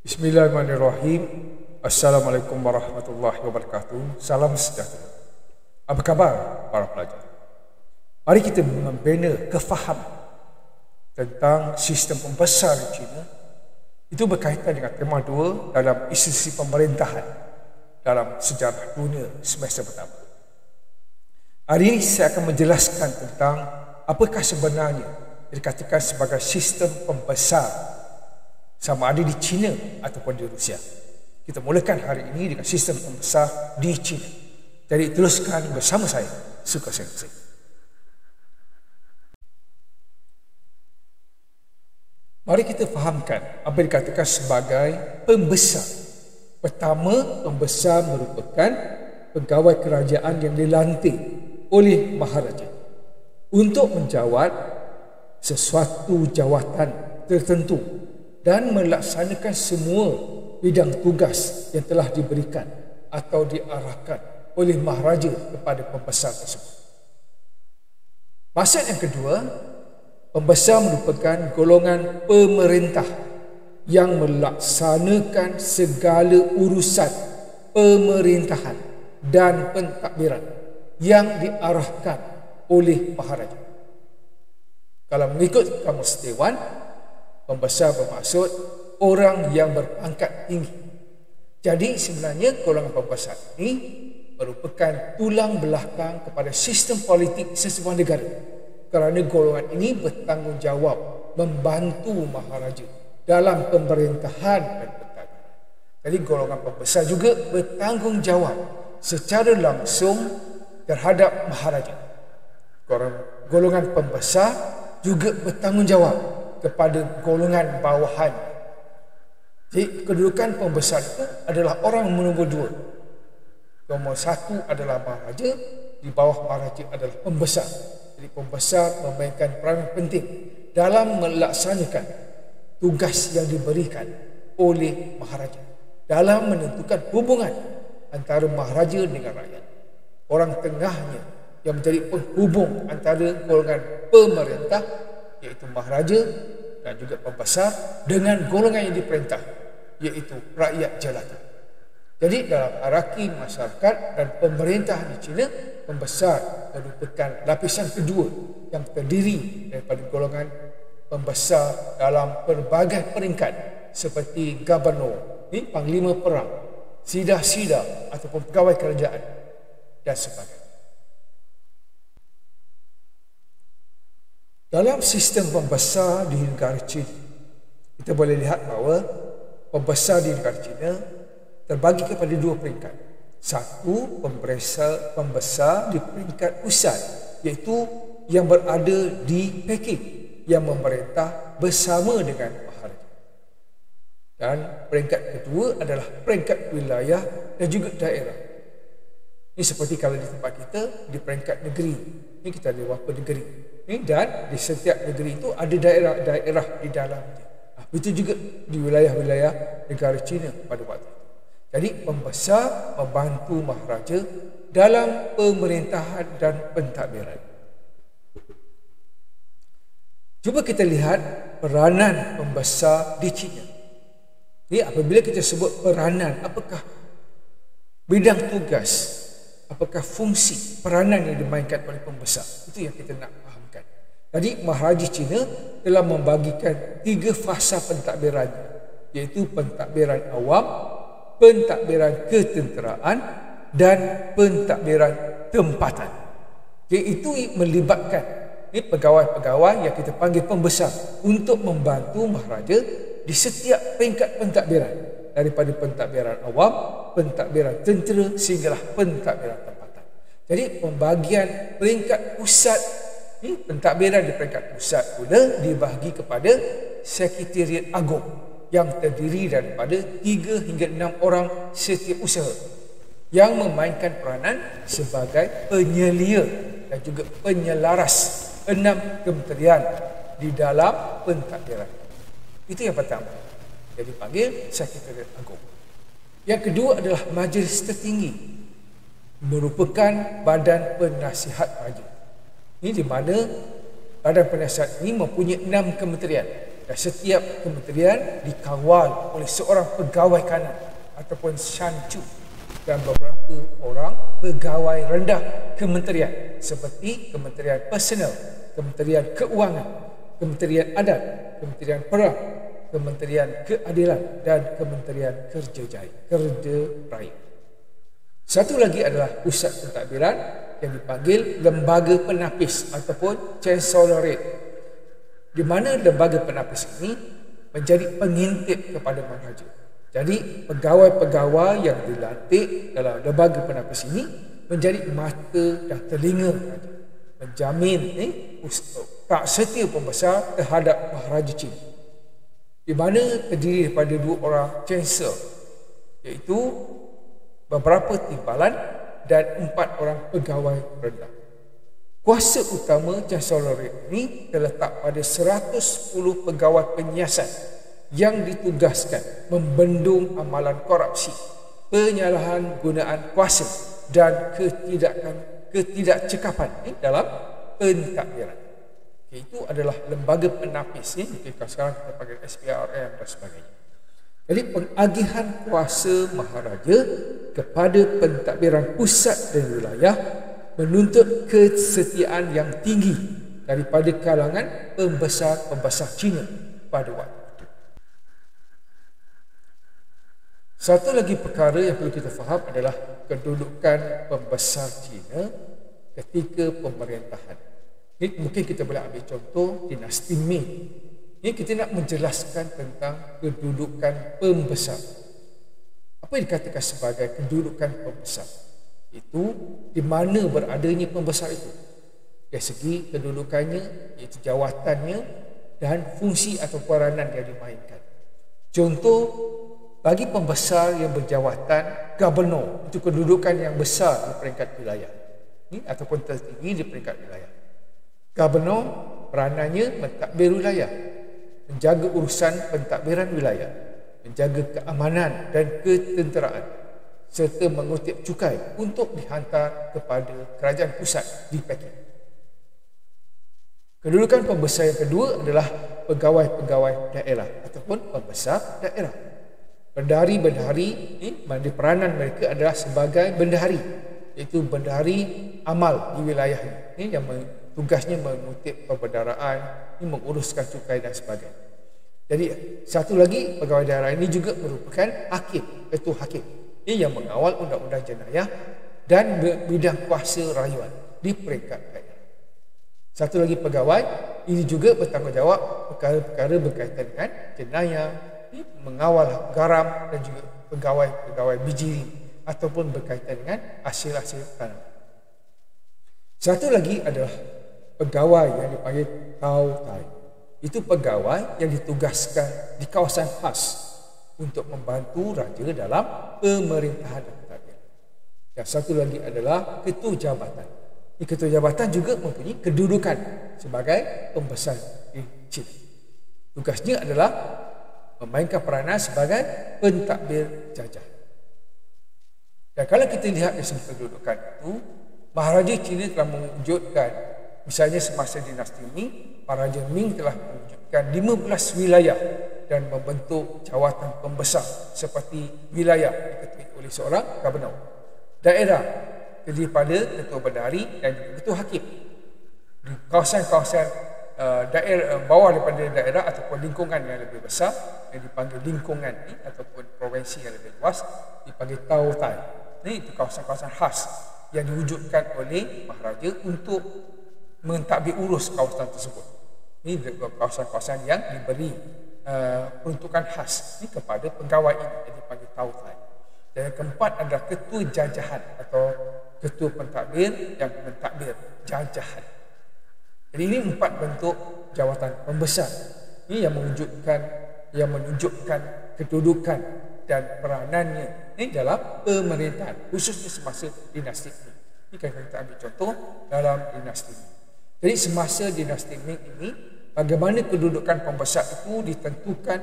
Bismillahirrahmanirrahim. Assalamualaikum warahmatullahi wabarakatuh. Salam sejahtera. Apa khabar para pelajar? Mari kita membina kefahaman tentang sistem pembesar di China. Itu berkaitan dengan tema 2 dalam institusi pemerintahan dalam sejarah dunia semester pertama. Hari ini saya akan menjelaskan tentang apakah sebenarnya dikatakan sebagai sistem pembesar, sama ada di China ataupun di Rusia. Kita mulakan hari ini dengan sistem pembesar di China. Jadi teruskan bersama saya, Suka Sensei. Mari kita fahamkan apa yang dikatakan sebagai pembesar. Pertama, pembesar merupakan pegawai kerajaan yang dilantik oleh Maharaja untuk menjawat sesuatu jawatan tertentu dan melaksanakan semua bidang tugas yang telah diberikan atau diarahkan oleh Maharaja kepada pembesar tersebut. Maksud yang kedua, pembesar merupakan golongan pemerintah yang melaksanakan segala urusan pemerintahan dan pentadbiran yang diarahkan oleh Maharaja. Kalau mengikut Kamus Dewan, pembesar bermaksud orang yang berpangkat tinggi. Jadi sebenarnya golongan pembesar ini merupakan tulang belakang kepada sistem politik sesebuah negara. Kerana golongan ini bertanggungjawab membantu Maharaja dalam pemerintahan dan pentadbiran. Jadi golongan pembesar juga bertanggungjawab secara langsung terhadap Maharaja. Golongan pembesar juga bertanggungjawab kepada golongan bawahan. Jadi kedudukan pembesar itu adalah orang nombor 2. Nombor 1 adalah Maharaja, di bawah Maharaja adalah pembesar. Jadi pembesar memainkan peranan penting dalam melaksanakan tugas yang diberikan oleh Maharaja dalam menentukan hubungan antara Maharaja dengan rakyat. Orang tengahnya yang menjadi penghubung antara golongan pemerintah iaitu Maharaja dan juga pembesar dengan golongan yang diperintah iaitu rakyat jelata. Jadi dalam hierarki masyarakat dan pemerintah di China, pembesar merupakan lapisan kedua yang terdiri daripada golongan pembesar dalam pelbagai peringkat seperti gubernur, panglima perang, sida-sida ataupun pegawai kerajaan dan sebagainya. Dalam sistem pembesar di negara China, kita boleh lihat bahawa pembesar di negara China terbagi kepada 2 peringkat. Satu, pembesar di peringkat pusat, iaitu yang berada di Peking, yang memerintah bersama dengan Maharaja. Dan peringkat kedua adalah peringkat wilayah dan juga daerah. Ini seperti kalau di tempat kita di peringkat negeri. Ini kita ada beberapa negeri. Dan di setiap negeri itu ada daerah-daerah di dalamnya. Itu juga di wilayah-wilayah negara China pada waktu itu. Jadi pembesar membantu Maharaja dalam pemerintahan dan pentadbiran. Cuba kita lihat peranan pembesar di China. Jadi apabila kita sebut peranan, apakah bidang tugas, apakah fungsi peranan yang dimainkan oleh pembesar? Itu yang kita nak fahamkan. Jadi Maharaja China telah membagikan 3 fasa pentadbiran, iaitu pentadbiran awam, pentadbiran ketenteraan dan pentadbiran tempatan. Iaitu melibatkan pegawai-pegawai yang kita panggil pembesar untuk membantu Maharaja di setiap peringkat pentadbiran, daripada pentadbiran awam, pentadbiran tentera sehinggalah pentadbiran tempatan. Jadi pembagian peringkat pusat, pentadbiran di peringkat pusat pula dibahagi kepada Sekretariat Agung yang terdiri daripada 3 hingga 6 orang setiausaha yang memainkan peranan sebagai penyelia dan juga penyelaras 6 kementerian di dalam pentadbiran. Itu yang pertama, yang dipanggil Sekretariat Agung. Yang kedua adalah Majlis Tertinggi, merupakan badan penasihat raja. Ini di mana badan penasihat ini mempunyai 6 kementerian Dan setiap kementerian dikawal oleh seorang pegawai kanan ataupun syancu dan beberapa orang pegawai rendah kementerian seperti Kementerian Personal, Kementerian Keuangan, Kementerian Adat, Kementerian Perang, Kementerian Keadilan dan Kementerian Kerja Raya. Satu lagi adalah pusat pentadbiran yang dipanggil lembaga penapis ataupun chancellery, di mana lembaga penapis ini menjadi pengintip kepada maharaja. Jadi pegawai-pegawai yang dilantik dalam lembaga penapis ini menjadi mata dan telinga raja, menjamin tak setia pembesar terhadap maharaja China, di mana terdiri daripada 2 orang chancellor, iaitu beberapa timbalan dan 4 orang pegawai rendah. Kuasa utama chancellery ini terletak pada 110 pegawai penyiasat yang ditugaskan membendung amalan korupsi, penyalahan gunaan kuasa dan ketidakcekapan dalam pentadbiran. Itu adalah lembaga penapis ni, sekarang kita panggil SPRM dan sebagainya. Jadi pengagihan kuasa maharaja kepada pentadbiran pusat dan wilayah menuntut kesetiaan yang tinggi daripada kalangan pembesar-pembesar Cina pada waktu itu. Satu lagi perkara yang perlu kita faham adalah kedudukan pembesar Cina ketika pemerintahan. Ini mungkin kita boleh ambil contoh dinasti Ming. Ini kita nak menjelaskan tentang kedudukan pembesar. Apa yang dikatakan sebagai kedudukan pembesar? Itu di mana beradanya pembesar itu, dari segi kedudukannya, iaitu jawatannya dan fungsi atau peranan yang dimainkan. Contoh, bagi pembesar yang berjawatan gubernur, itu kedudukan yang besar di peringkat wilayah ataupun tertinggi di peringkat wilayah. Gubernur peranannya mentadbir wilayah, menjaga urusan pentadbiran wilayah, menjaga keamanan dan ketenteraan, serta mengutip cukai untuk dihantar kepada kerajaan pusat di Peking. Kedudukan pembesar yang kedua adalah pegawai-pegawai daerah ataupun pembesar daerah. Bendahari-bendahari ini, peranan mereka adalah sebagai bendahari, iaitu bendahari amal di wilayah ini yang tugasnya mengutip perbendaharaan, menguruskan cukai dan sebagainya. Jadi satu lagi pegawai daerah ini juga merupakan hakim, ketua hakim. Ini yang mengawal undang-undang jenayah dan bidang kuasa rayuan di peringkat daerah. Satu lagi pegawai ini juga bertanggungjawab perkara-perkara berkaitan dengan jenayah, mengawal garam dan juga pegawai-pegawai bijiri ataupun berkaitan dengan hasil-hasil tanam. Satu lagi adalah pegawai yang dipanggil Tao Tai. Itu pegawai yang ditugaskan di kawasan khas untuk membantu raja dalam pemerintahan dan pentadbiran. Dan satu lagi adalah ketua jabatan. Ketua jabatan juga mempunyai kedudukan sebagai pembesar di China. Tugasnya adalah memainkan peranan sebagai pentadbir jajah. Dan kalau kita lihat dari segi kedudukan itu, Maharaja China telah mewujudkan, misalnya semasa dinasti Ming, Maharaja Ming telah mewujudkan 15 wilayah dan membentuk jawatan pembesar seperti wilayah diketuai oleh seorang gubernur, daerah terdiri pada ketua bendahari dan juga ketua hakim. Di kawasan-kawasan daerah bawah daripada daerah ataupun lingkungan yang lebih besar yang dipanggil lingkungan ataupun provinsi yang lebih luas dipanggil Tao Tai. Ini itu kawasan-kawasan khas yang diwujudkan oleh maharaja untuk mentadbir urus kawasan tersebut. Ini kawasan-kawasan yang diberi peruntukan khas ini kepada pegawai ini yang dipanggil Tao Tai. Dan yang keempat adalah ketua jajahan atau ketua pentadbir yang mentadbir jajahan. Jadi ini 4 bentuk jawatan pembesar ini yang menunjukkan kedudukan dan peranannya ini dalam pemerintahan, khususnya semasa dinasti Ming. Ini kita ambil contoh dalam dinasti Ming. Jadi semasa dinasti Ming ini, bagaimana kedudukan pembesar itu ditentukan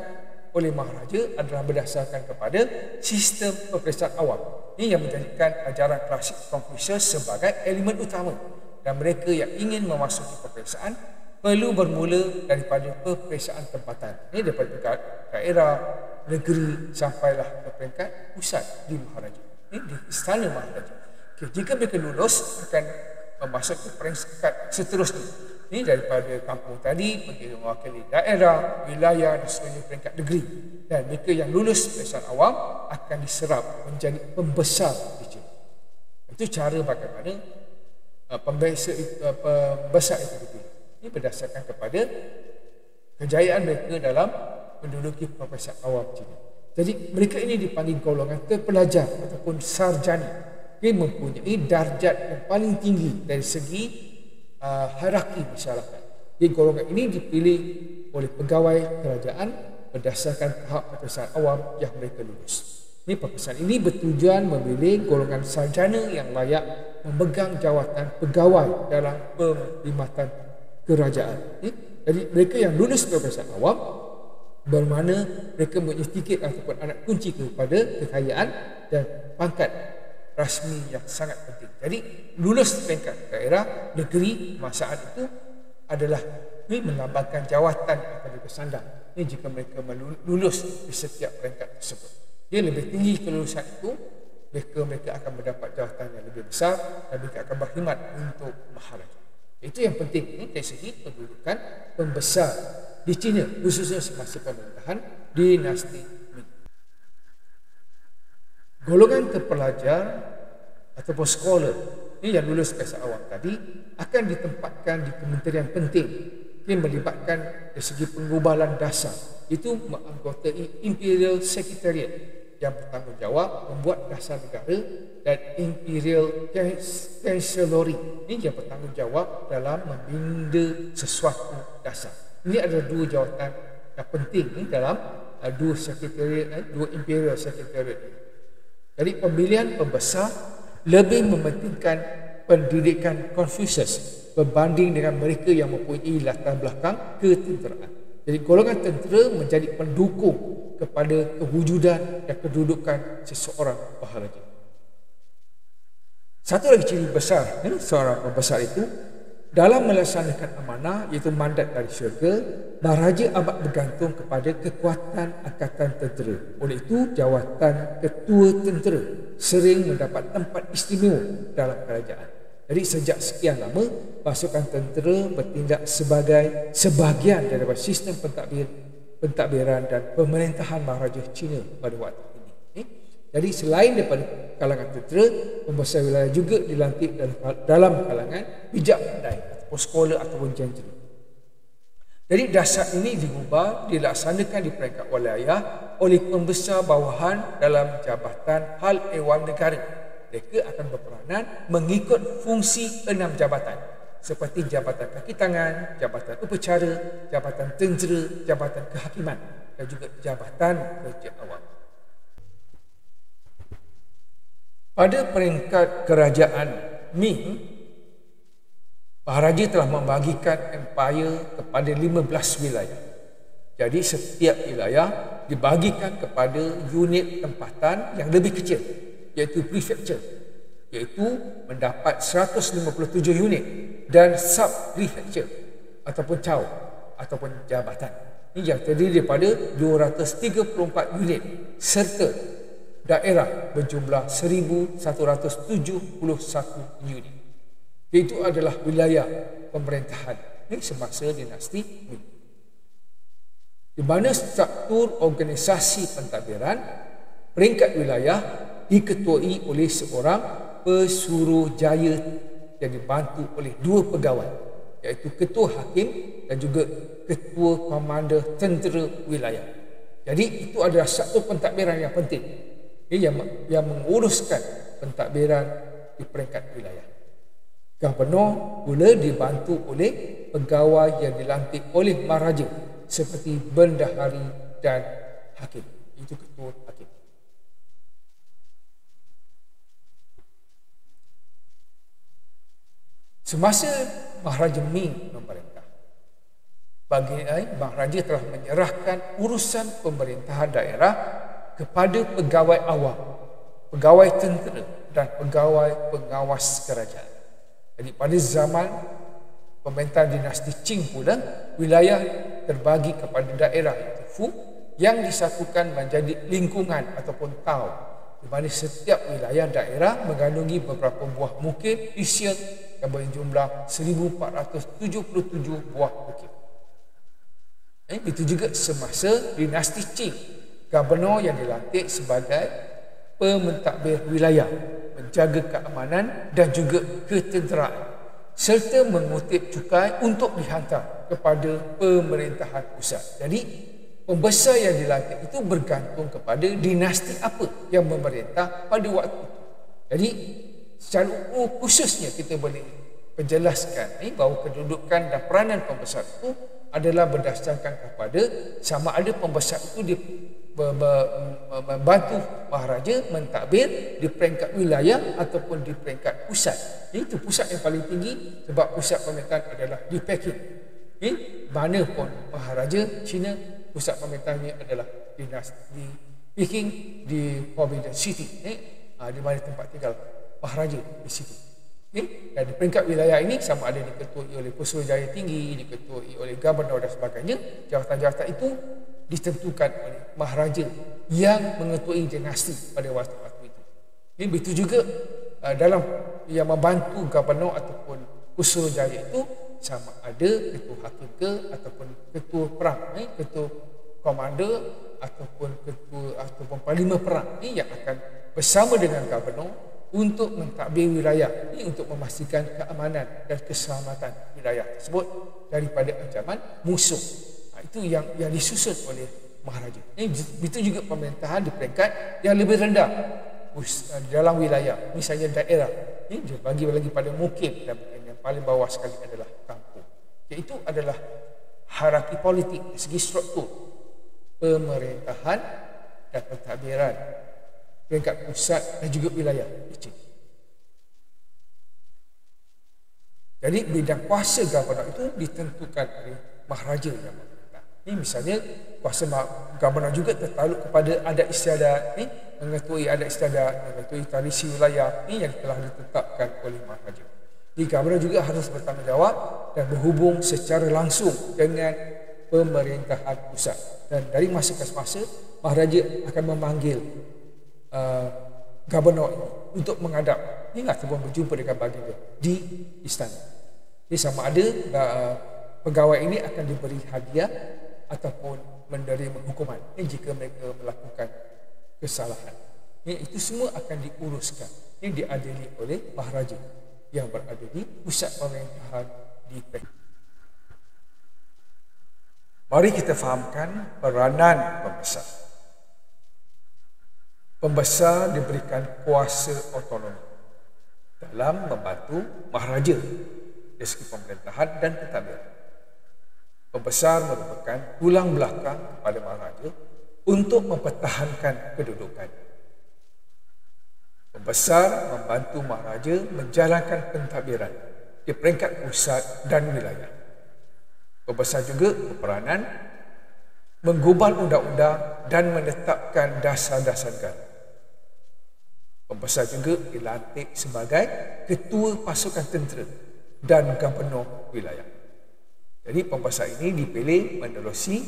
oleh maharaja adalah berdasarkan kepada sistem peperiksaan awam. Ini yang menjadikan ajaran klasik Confucius sebagai elemen utama, dan mereka yang ingin memasuki peperiksaan perlu bermula daripada peperiksaan tempatan. Ini daripada peringkat daerah, negeri sampailah ke peringkat pusat di Maharaja. Ini di Istana Maharaja. Okay, jika mereka lulus akan masuk ke peringkat seterusnya. Ini daripada kampung tadi pergi mewakili daerah, wilayah dan seterusnya peringkat negeri. Dan mereka yang lulus peperiksaan awam akan diserap menjadi pembesar di China. Itu cara bagaimana pembesar itu dipilih. Ini berdasarkan kepada kejayaan mereka dalam menduduki peperiksaan awam China. Jadi mereka ini dipanggil golongan terpelajar ataupun sarjana. Dia mempunyai darjat yang paling tinggi dari segi hierarki masyarakat. Jadi golongan ini dipilih oleh pegawai kerajaan berdasarkan tahap peperiksaan awam yang mereka lulus. Ini peperiksaan ini bertujuan memilih golongan sarjana yang layak memegang jawatan pegawai dalam perkhidmatan kerajaan. Jadi mereka yang lulus peperiksaan awam bermakna mereka mempunyai tiket ataupun anak kunci kepada kekayaan dan pangkat rasmi yang sangat penting. Jadi lulus peringkat daerah, negeri, masaat itu adalah ini melambangkan jawatan yang akan bersandang. Ini jika mereka lulus di setiap peringkat tersebut. Dia lebih tinggi kelulusan itu, mereka akan mendapat jawatan yang lebih besar dan mereka akan berkhidmat untuk Maharaja. Itu yang penting ini dari segi kedudukan pembesar di China, khususnya semasa pemerintahan dinasti Ming. Golongan terpelajar ataupun scholar ini yang lulus peperiksaan awam tadi akan ditempatkan di kementerian penting yang melibatkan dari segi penggubalan dasar. Itu menganggotai Imperial Secretariat yang bertanggungjawab membuat dasar negara dan Imperial Chancellery ini yang bertanggungjawab dalam membina sesuatu dasar. Ini adalah dua jawatan yang penting dalam dua sekretariat, dua Imperial Secretariat. Jadi pemilihan pembesar lebih mementingkan pendidikan Confucius berbanding dengan mereka yang mempunyai latar belakang ketenteraan. Jadi golongan tentera menjadi pendukung kepada kewujudan dan kedudukan seseorang Maharaja. Satu lagi ciri besar seorang pembesar itu dalam melaksanakan amanah iaitu mandat dari syurga, Maharaja amat bergantung kepada kekuatan angkatan tentera. Oleh itu jawatan ketua tentera sering mendapat tempat istimewa dalam kerajaan. Jadi sejak sekian lama pasukan tentera bertindak sebagai sebahagian daripada sistem pentadbiran dan pemerintahan Maharaja China pada waktu ini. Jadi selain daripada kalangan tentera, pembesar wilayah juga dilantik dalam kalangan bijak pandai ataupun scholar ataupun gentry. Jadi dasar ini dilaksanakan di peringkat wilayah oleh pembesar bawahan dalam jabatan hal ehwal negara. Mereka akan berperanan mengikut fungsi 6 jabatan seperti jabatan kaki tangan, jabatan upacara, jabatan tentera, jabatan kehakiman dan juga jabatan kerja awam. Pada peringkat kerajaan Ming, Maharaja telah membagikan empire kepada 15 wilayah. Jadi setiap wilayah dibagikan kepada unit tempatan yang lebih kecil, iaitu prefecture, iaitu mendapat 157 unit dan sub-prefecture ataupun caw ataupun jabatan. Ini yang terdiri daripada 234 unit serta daerah berjumlah 1171 unit. Itu adalah wilayah pemerintahan ini semasa dinasti Ming. Di mana struktur organisasi pentadbiran peringkat wilayah diketuai oleh seorang pesuruhjaya yang dibantu oleh 2 pegawai, iaitu ketua hakim dan juga ketua komander tentera wilayah. Jadi itu adalah satu pentadbiran yang penting yang menguruskan pentadbiran di peringkat wilayah. Gubernur pula dibantu oleh pegawai yang dilantik oleh Maharaja seperti bendahari dan hakim. Itu ketua hakim. Semasa Maharaja Ming memerintah, Maharaja telah menyerahkan urusan pemerintahan daerah kepada pegawai awam, pegawai tentera dan pegawai pengawas kerajaan. Jadi pada zaman pemerintahan dinasti Qing pula, wilayah terbagi kepada daerah iaitu Fu yang disatukan menjadi lingkungan ataupun tau, di mana setiap wilayah daerah mengandungi beberapa buah bukit isian yang berjumlah 1477 buah bukit. Itu juga semasa dinasti Qing, gubernur yang dilantik sebagai pementadbir wilayah, menjaga keamanan dan juga ketenteraan, serta mengutip cukai untuk dihantar kepada pemerintahan pusat. Jadi pembesar yang dilantik itu bergantung kepada dinasti apa yang memerintah pada waktu itu. Jadi secara khususnya kita boleh penjelaskan bahawa kedudukan dan peranan pembesar itu adalah berdasarkan kepada sama ada pembesar itu membantu maharaja mentadbir di peringkat wilayah ataupun di peringkat pusat. Itu pusat yang paling tinggi sebab pusat pemerintahan adalah di Peking. Mana pun maharaja Cina, pusat pemerintahannya adalah di Peking, di Forbidden City, di mana tempat tinggal maharaja di situ. Dan di peringkat wilayah ini sama ada diketuai oleh Pusurujaya Tinggi, diketuai oleh gubernur dan sebagainya. Jawatan-jawatan itu ditentukan oleh maharaja yang mengetuai dinasti pada waktu itu. Begitu juga dalam yang membantu gubernur ataupun Pusurujaya itu sama ada ketua hakim ke ataupun ketua perang, ketua komander ataupun parlimen perang yang akan bersama dengan gubernur untuk mentadbir wilayah ini untuk memastikan keamanan dan keselamatan wilayah tersebut daripada ancaman musuh. Itu yang disusun oleh maharaja. Itu juga pemerintahan di peringkat yang lebih rendah dalam wilayah, misalnya daerah. Dia bagi lagi pada mukim, dan yang paling bawah sekali adalah kampung. Iaitu adalah hierarki politik dari segi struktur pemerintahan dan pentadbiran peringkat pusat dan juga wilayah. Jadi bidang kuasa gubernur itu ditentukan oleh maharaja yang memerintah. Ini misalnya kuasa gubernur juga tertakluk kepada adat istiadat, mengetuai adat istiadat, mengetuai tradisi wilayah ini yang telah ditetapkan oleh maharaja. Jadi gubernur juga harus bertanggungjawab dan berhubung secara langsung dengan pemerintahan pusat. Dan dari masa ke masa maharaja akan memanggil gubernur ini untuk menghadap ataupun berjumpa dengan baginda di istana. Jadi sama ada pegawai ini akan diberi hadiah ataupun menerima hukuman jika mereka melakukan kesalahan. Itu semua akan diuruskan, diadili oleh maharaja yang berada di pusat pemerintahan di Peking. Mari kita fahamkan peranan pembesar. Pembesar diberikan kuasa otonomi dalam membantu maharaja dari segi pemerintahan dan pentadbiran. Pembesar merupakan tulang belakang kepada maharaja untuk mempertahankan kedudukan. Pembesar membantu maharaja menjalankan pentadbiran di peringkat pusat dan wilayah. Pembesar juga berperanan menggubal undang-undang dan menetapkan dasar-dasar negara. Pembesar juga dilantik sebagai ketua pasukan tentera dan gubernur wilayah. Jadi pembesar ini dipilih menerusi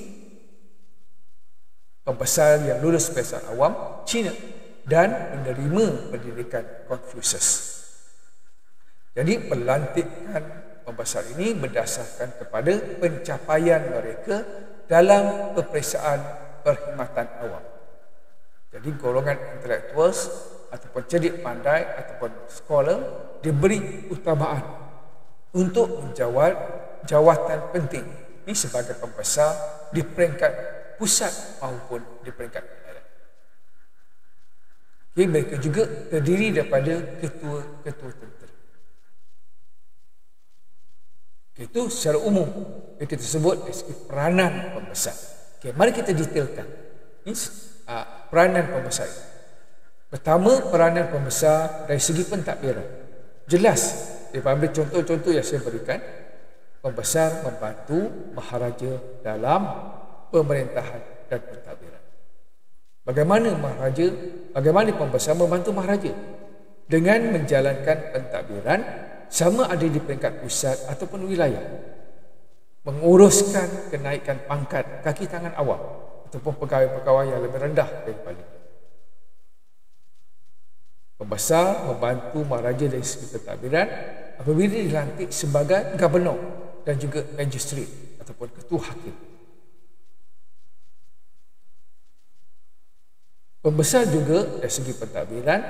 pembesar yang lulus pelajaran awam Cina dan menerima pendidikan Confucius. Jadi pelantikan pembesar ini berdasarkan kepada pencapaian mereka dalam peperiksaan perkhidmatan awam. Jadi golongan intelektual ataupun cerdik pandai ataupun scholar diberi utamaan untuk menjawab jawatan penting ini sebagai pembesar di peringkat pusat maupun di peringkat wilayah. Jadi mereka juga terdiri daripada ketua-ketua tentera. Itu secara umum yang kita sebut dari segi peranan pembesar. Mari kita detailkan ini peranan pembesar. Pertama, peranan pembesar dari segi pentadbiran. Jelas, daripada contoh-contoh yang saya berikan, pembesar membantu maharaja dalam pemerintahan dan pentadbiran. Bagaimana pembesar membantu maharaja? Dengan menjalankan pentadbiran sama ada di peringkat pusat ataupun wilayah, menguruskan kenaikan pangkat kaki tangan awam ataupun pegawai-pegawai yang lebih rendah daripada itu. Pembesar membantu maharaja dari segi pentadbiran apabila dilantik sebagai gubernur dan juga magistrat ataupun ketua hakim. Pembesar juga dari segi pentadbiran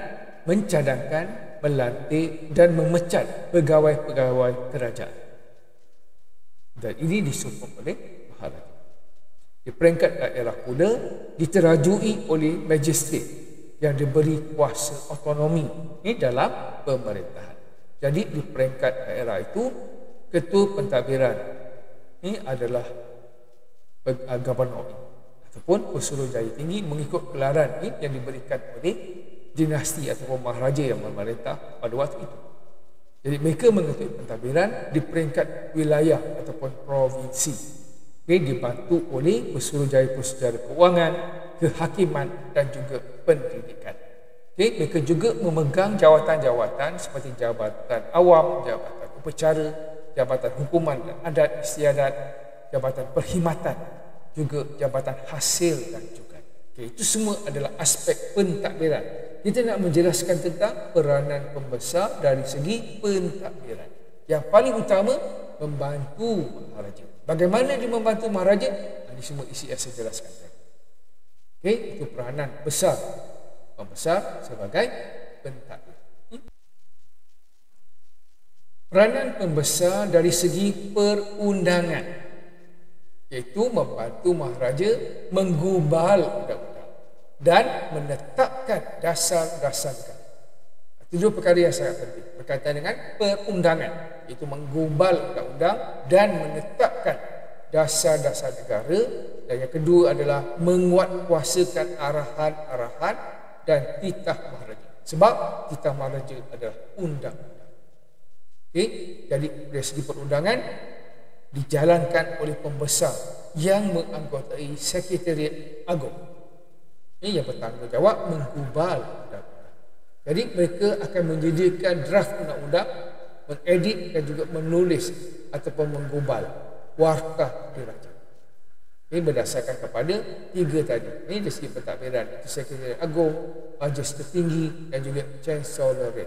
mencadangkan, melantik dan memecat pegawai-pegawai kerajaan. Dan ini disokong oleh maharaja. Di peringkat daerah pula diterajui oleh magistrat yang diberi kuasa otonomi dalam pemerintahan. Jadi di peringkat daerah itu, ketua pentadbiran ini adalah gubernur ataupun pesuruhjaya tinggi mengikut gelaran yang diberikan oleh dinasti ataupun maharaja yang memerintah pada waktu itu. Jadi mereka mengetuai pentadbiran di peringkat wilayah ataupun provinsi. Dibantu oleh pesuruhjaya-pesuruhjaya keuangan, kehakiman dan juga pendidikan. Mereka juga memegang jawatan-jawatan seperti jabatan awam, jabatan upacara, jabatan hukuman dan adat istiadat, jabatan perkhidmatan, juga jabatan hasil dan juga. Itu semua adalah aspek pentadbiran. Kita nak menjelaskan tentang peranan pembesar dari segi pentadbiran. Yang paling utama, membantu maharaja. Bagaimana dia membantu maharaja? Ini semua isi yang saya jelaskan. Itu peranan besar pembesar sebagai pentadbiran. Peranan pembesar dari segi perundangan, iaitu membantu maharaja menggubal undang-undang dan menetapkan dasar-dasar negara. Itu dua perkara yang sangat penting berkaitan dengan perundangan, iaitu menggubal undang-undang dan menetapkan dasar-dasar negara. Dan yang kedua adalah menguatkuasakan arahan-arahan dan titah maharaja. Sebab titah maharaja adalah undang-undang. Jadi dari segi perundangan dijalankan oleh pembesar yang menganggotai Sekretariat Agong. Ini yang bertanggungjawab menggubal undang-undang. Jadi mereka akan menyediakan draft undang-undang, mengedit dan juga menulis ataupun menggubal warkah diraja. Ini berdasarkan kepada tiga tadi. Ini dari segi pentadbiran, itu Sekretariat Agong, Majlis Tertinggi dan juga Chancellery.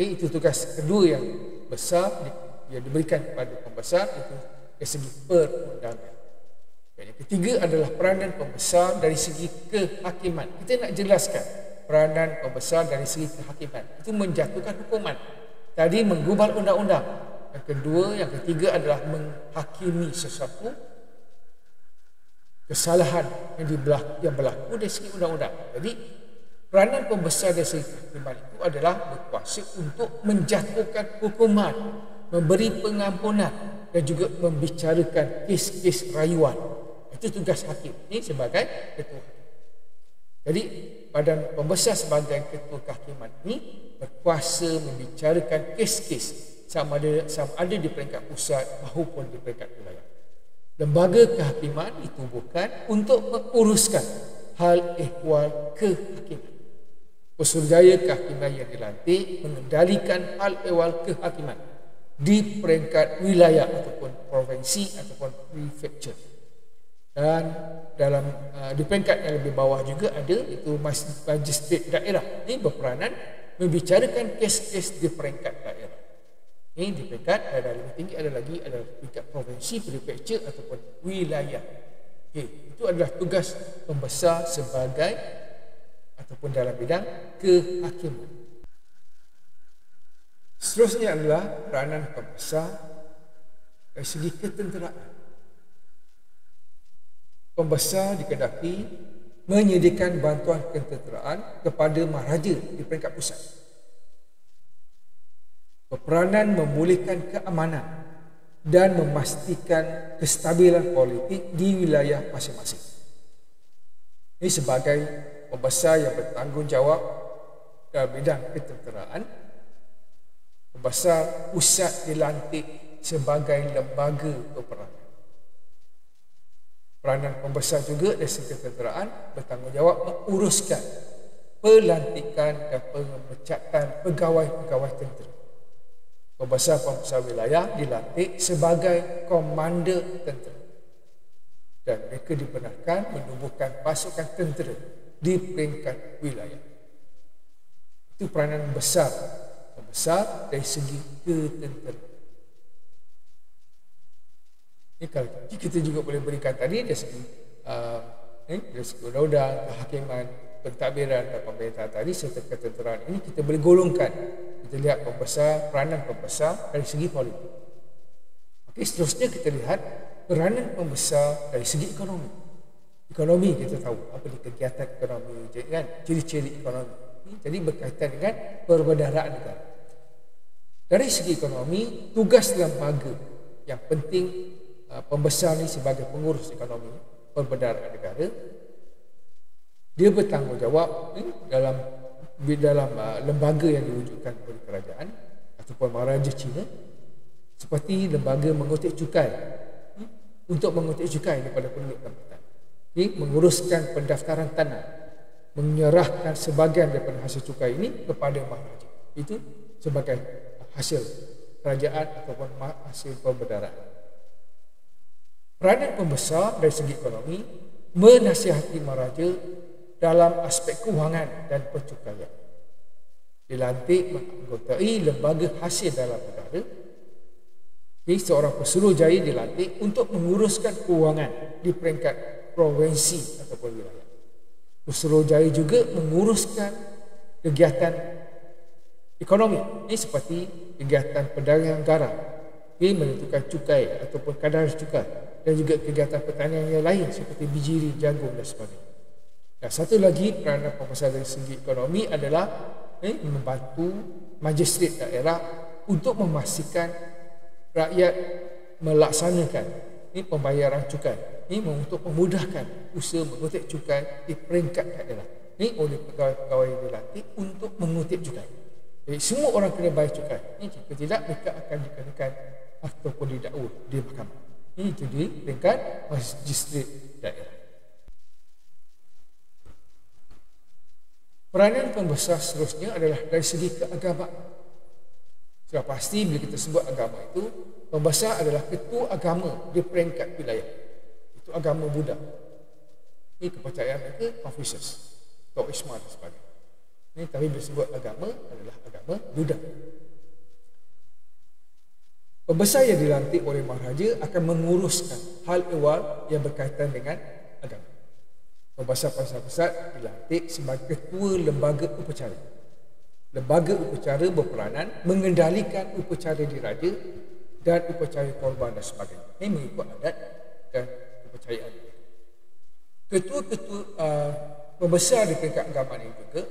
Itu tugas kedua yang besar yang diberikan kepada pembesar, itu dari segi perundangan. Yang ketiga adalah peranan pembesar dari segi kehakiman. Kita nak jelaskan peranan pembesar dari segi kehakiman. Itu menjatuhkan hukuman. Tadi menggubal undang-undang. Yang kedua, yang ketiga adalah menghakimi sesuatu kesalahan yang berlaku dari segi undang-undang. Jadi peranan pembesar dari segi kehakiman itu adalah berkuasa untuk menjatuhkan hukuman, memberi pengampunan dan juga membicarakan kes-kes rayuan. Itu tugas hakim ini sebagai ketua hakim. Jadi badan pembesar sebagai ketua kehakiman ini berkuasa membicarakan kes-kes sama ada di peringkat pusat maupun di peringkat wilayah. Lembaga kehakiman ditubuhkan untuk menguruskan hal ehwal kehakiman. Pesuruhjaya kehakiman yang dilantik mengendalikan hal ehwal kehakiman di peringkat wilayah ataupun provinsi ataupun prefecture. Dan dalam di peringkat yang lebih bawah juga ada, itu majistrat daerah. Ini berperanan membicarakan kes-kes di peringkat daerah. Ini di peringkat daerah lebih tinggi ada lagi adalah peringkat provinsi, prefecture ataupun wilayah. Itu adalah tugas pembesar sebagai ataupun dalam bidang kehakiman. Seterusnya adalah peranan pembesar dari segi ketenteraan. Pembesar dikehendaki menyediakan bantuan ketenteraan kepada maharaja di peringkat pusat. Berperanan memulihkan keamanan dan memastikan kestabilan politik di wilayah masing-masing. Ini sebagai pembesar yang bertanggungjawab dalam bidang ketenteraan. Pembesar pusat dilantik sebagai lembaga berperanan. Peranan pembesar juga dari segi ketenteraan bertanggungjawab menguruskan pelantikan dan pemecatan pegawai-pegawai tentera. Pembesar-pembesar wilayah dilantik sebagai komander tentera dan mereka dibenarkan menubuhkan pasukan tentera di peringkat wilayah. Itu peranan besar pembesar dari segi ketenteraan. Ini kalau kita juga boleh berikan tadi dari segi undang-undang, kehakiman, pentadbiran dan pemerintahan tadi serta ketenteraan ini kita boleh golongkan. Kita lihat peranan pembesar dari segi politik. Okey, seterusnya kita lihat peranan pembesar dari segi ekonomi. Ekonomi kita tahu apa di kegiatan ekonomi, kan? Ciri-ciri ekonomi. Jadi berkaitan dengan perbendaharaan negara. Dari segi ekonomi, tugas lembaga yang penting pembesar ni sebagai pengurus ekonomi perbendaharaan negara, dia bertanggungjawab dalam lembaga yang diwujudkan oleh kerajaan ataupun Maharaja Cina, seperti lembaga mengutip cukai, untuk mengutip cukai daripada penduduk tempatan, menguruskan pendaftaran tanah, menyerahkan sebahagian daripada hasil cukai ini kepada Maharaja. Itu sebagai hasil kerajaan ataupun hasil perbendaharaan. Peranan pembesar dari segi ekonomi menasihati Maharaja dalam aspek kewangan dan pencukaian. Dilantik menganggotai lembaga hasil dalam negara. Seorang pesuruhjaya dilantik untuk menguruskan kewangan di peringkat provinsi ataupun wilayah. Pesuruhjaya juga menguruskan kegiatan ekonomi. Ini seperti kegiatan perdagangan garam, menentukan cukai ataupun kadar cukai, dan juga kegiatan pertanian yang lain seperti bijiri, jagung dan sebagainya. Dan satu lagi peranan pembesar dari segi ekonomi adalah membantu majistret daerah untuk memastikan rakyat melaksanakan pembayaran cukai, untuk memudahkan usaha mengutip cukai di peringkat daerah. Oleh pegawai-pegawai yang dilantik untuk mengutip cukai. Jadi semua orang kena bayar cukai. Jika tidak, mereka akan dikenakan ataupun didakwa di mahkamah. Itu di peringkat majistret daerah. Peranan pembesar seterusnya adalah dari segi keagamaan. Sudah pasti bila kita sebut agama itu, pembesar adalah ketua agama di peringkat wilayah. Itu agama Buddha. Ini kepercayaan mereka Confucius, Taoisme dan sebagainya. Tapi bila sebut agama adalah agama Buddha. Pembesar yang dilantik oleh Maharaja akan menguruskan hal ehwal yang berkaitan dengan agama. Pembesar-pembesar dilantik sebagai ketua lembaga upacara. Lembaga upacara berperanan mengendalikan upacara diraja dan upacara korban dan sebagainya. Ini mengikut adat dan kepercayaan. Ketua-ketua pembesar di peringkat agama ini juga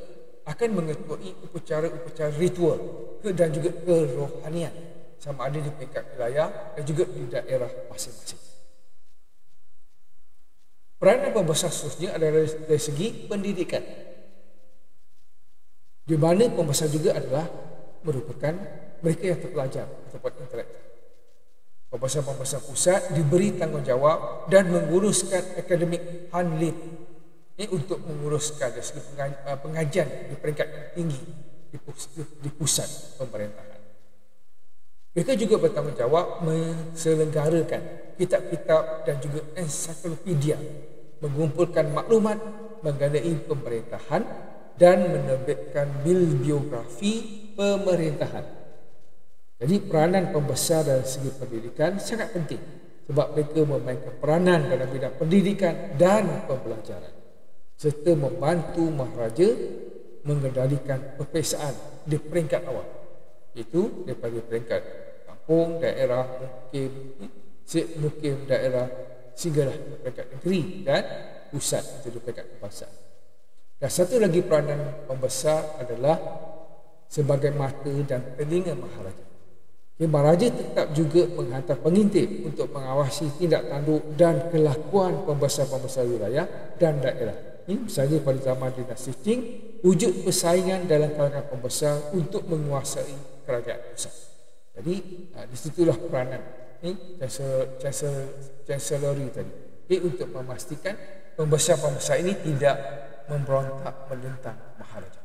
akan mengetuai upacara-upacara ritual dan juga kerohanian, sama ada di peringkat wilayah dan juga di daerah masing-masing. Peranan pembesar seterusnya adalah dari segi pendidikan, di mana pembesar juga adalah merupakan mereka yang terpelajar ataupun intelektual. Pembesar-pembesar pusat diberi tanggungjawab dan menguruskan akademik Hanlin untuk menguruskan dari segi pengajian di peringkat yang tinggi di pusat pemerintahan. Mereka juga bertanggungjawab menselenggarakan kitab-kitab dan juga ensiklopedia, mengumpulkan maklumat mengenai pemerintahan dan menerbitkan bil biografi pemerintahan. Jadi peranan pembesar dari segi pendidikan sangat penting sebab mereka memainkan peranan dalam bidang pendidikan dan pembelajaran serta membantu Maharaja mengendalikan peperiksaan di peringkat awal, iaitu daripada peringkat kampung, daerah, mukim daerah sehinggalah peringkat negeri dan pusat, itu di peringkat kebangsaan. Dan satu lagi peranan pembesar adalah sebagai mata dan telinga Maharaja. Maharaja tetap juga menghantar pengintip untuk mengawasi tindak tanduk dan kelakuan pembesar-pembesar wilayah dan daerah. Ini misalnya pada zaman dinasti Qing, wujud persaingan dalam kalangan pembesar untuk menguasai kerajaan pusat. Jadi di situlah peranan chancellery tadi, untuk memastikan pembesar-pembesar ini tidak memberontak menentang Maharaja.